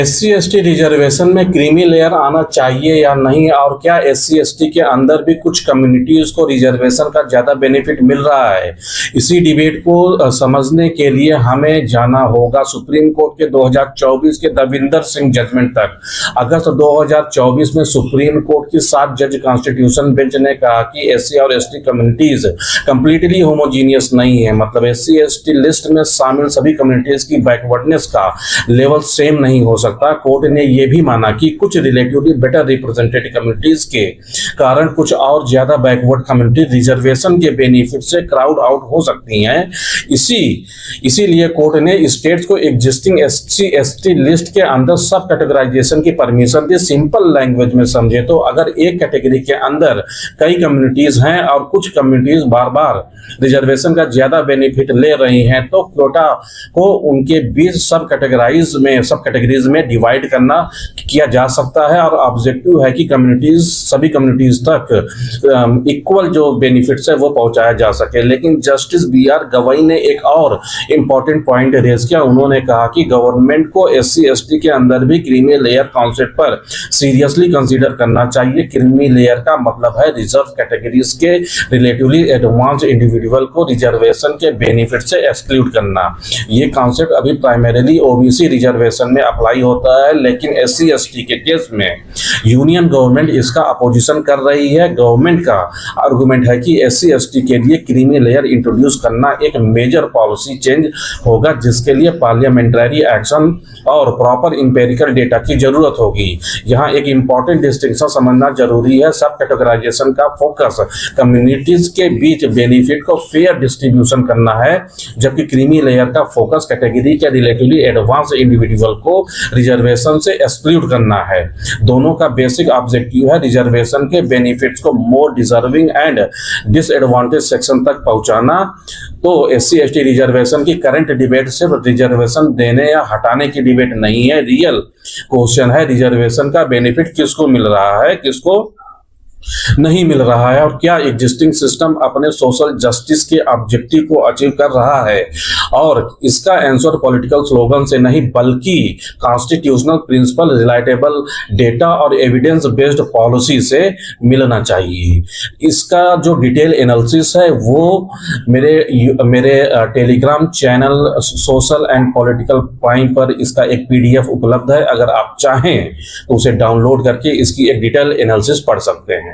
SC/ST reservation में creamy layer आना चाहिए या नहीं, और क्या SC/ST के अंदर भी कुछ कम्युनिटीज को रिजर्वेशन का ज्यादा बेनिफिट मिल रहा है। इसी डिबेट को समझने के लिए हमें जाना होगा सुप्रीम कोर्ट के 2024 के दविंदर सिंह जजमेंट तक। अगस्त 2024 में सुप्रीम कोर्ट की 7 जज कॉन्स्टिट्यूशन बेंच ने कहा कि SC और ST कम्युनिटीज कंप्लीटली होमोजीनियस नहीं है, मतलब SC/ST लिस्ट में शामिल सभी कम्युनिटीज की बैकवर्डनेस का लेवल सेम नहीं हो सकता। कोर्ट ने यह भी माना कि कुछ रिलेटिवली बेटर रिप्रेजेंटेड कम्युनिटीज के कारण कुछ और ज्यादा बैकवर्ड कम्युनिटी रिजर्वेशन के बेनिफिट से क्राउड आउट हो सकती हैं। इसीलिए कोर्ट ने स्टेट्स को एग्जिस्टिंग SC/ST लिस्ट के अंदर सब कैटेगराइजेशन की परमिशन दी। सिंपल लैंग्वेज में समझे तो अगर एक कैटेगरी के अंदर कई कम्युनिटीज हैं और कुछ कम्युनिटीज बार बार रिजर्वेशन का ज्यादा बेनिफिट ले रही हैं, तो कोटा को उनके बीच सब कैटेगरीज में डिवाइड किया जा सकता है, और ऑब्जेक्टिव है कि सभी कम्युनिटीज तक इक्वल जो बेनिफिट्स है वो पहुंचाया जा सके। लेकिन जस्टिस BR गवई ने एक और इम्पोर्टेंट पॉइंट रेज किया। उन्होंने कहा कि गवर्नमेंट को SC/ST के अंदर भी क्रीमी लेयर कॉन्सेप्ट पर सीरियसली कंसीडर करना चाहिए। क्रीमी लेयर का मतलब है रिजर्व कैटेगरीज के रिलेटिवली एडवांस इंडिविजुअल को रिजर्वेशन के बेनिफिट से एक्सक्लूड करना। ये कॉन्सेप्ट अभी प्राइमरीली OBC रिजर्वेशन में अप्लाई होता है, लेकिन SC/ST के केस में यूनियन गवर्नमेंट इसका अपोजिशन कर रही है। गवर्नमेंट का आर्गुमेंट है कि SC/ST के लिए क्रीमी लेयर इंट्रोड्यूस करना एक मेजर पॉलिसी चेंज होगा, जिसके लिए पार्लियामेंट्री एक्शन और प्रॉपर इंपेरिकल डेटा की जरूरत होगी। यहाँ एक इंपॉर्टेंट डिस्टिंक्शन समझना जरूरी है। सब कैटेगराइजेशन का फोकस कम्युनिटीज के बीच बेनिफिट को फेयर डिस्ट्रीब्यूशन करना है, जबकि क्रीमी लेयर का फोकस कैटेगरी के रिलेटिवली एडवांस इंडिविजुअल को रिजर्वेशन से एक्सक्लूड करना है। दोनों का बेसिक ऑब्जेक्टिव है रिजर्वेशन के बेनिफिट्स को मोर डिजर्विंग एंड डिसएडवांटेज सेक्शन तक पहुंचाना। तो SC/ST रिजर्वेशन की करंट डिबेट सिर्फ रिजर्वेशन देने या हटाने की डिबेट नहीं है। रियल क्वेश्चन है रिजर्वेशन का बेनिफिट किसको मिल रहा है, किसको नहीं मिल रहा है, और क्या एग्जिस्टिंग सिस्टम अपने सोशल जस्टिस के ऑब्जेक्टिव को अचीव कर रहा है। और इसका आंसर पॉलिटिकल स्लोगन से नहीं बल्कि कॉन्स्टिट्यूशनल प्रिंसिपल, रिलायटेबल डेटा और एविडेंस बेस्ड पॉलिसी से मिलना चाहिए। इसका जो डिटेल एनालिसिस है वो मेरे Telegram channel social and political point पर इसका एक PDF उपलब्ध है। अगर आप चाहें तो उसे डाउनलोड करके इसकी एक डिटेल एनालिसिस पढ़ सकते हैं।